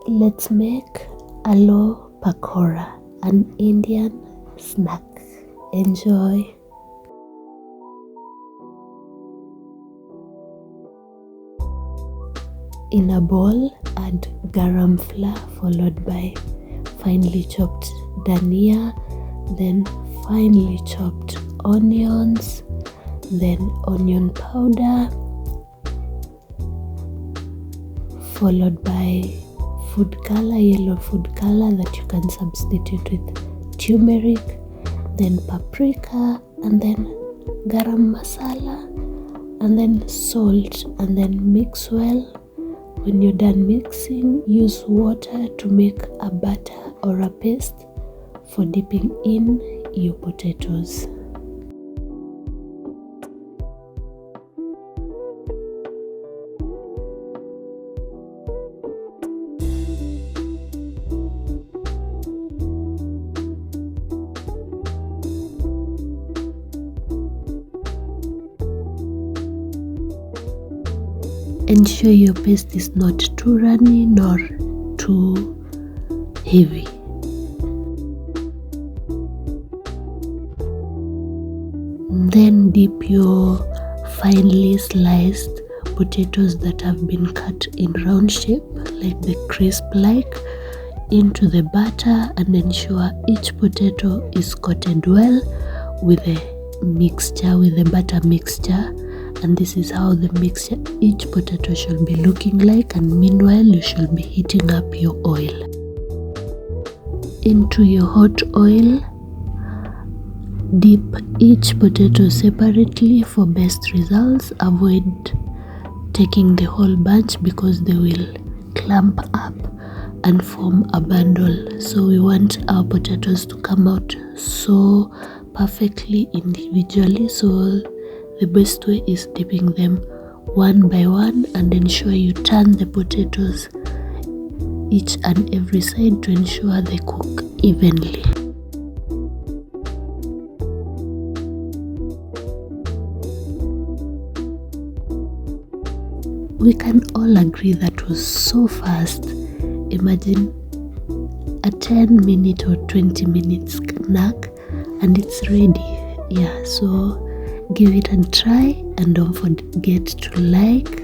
Let's make Aloo Pakora, an Indian snack. Enjoy. In a bowl, add garam flour followed by finely chopped dhania, then finely chopped onions, then onion powder, followed by food color, yellow food color that you can substitute with turmeric, then paprika, and then garam masala, and then salt, and then mix well. When you're done mixing, use water to make a batter or a paste for dipping in your potatoes. Ensure your paste is not too runny nor too heavy. Then dip your finely sliced potatoes that have been cut in round shape, like the crisp-like, into the batter and ensure each potato is coated well with the batter mixture. And this is how the mixture each potato should be looking like, and meanwhile you should be heating up your oil. Into your hot oil, dip each potato separately for best results. Avoid taking the whole batch because they will clump up and form a bundle. So we want our potatoes to come out so perfectly individually. So the best way is dipping them one by one, and ensure you turn the potatoes each and every side to ensure they cook evenly. We can all agree that was so fast. Imagine a 10-minute or 20-minute snack and it's ready. Yeah, so give it a try, and don't forget to like,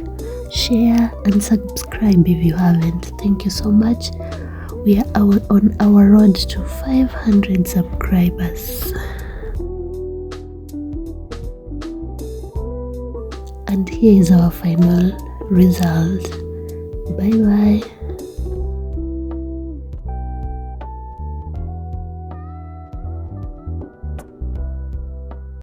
share, and subscribe if you haven't. Thank you so much. We are on our road to 500 subscribers. And here is our final result. Bye bye.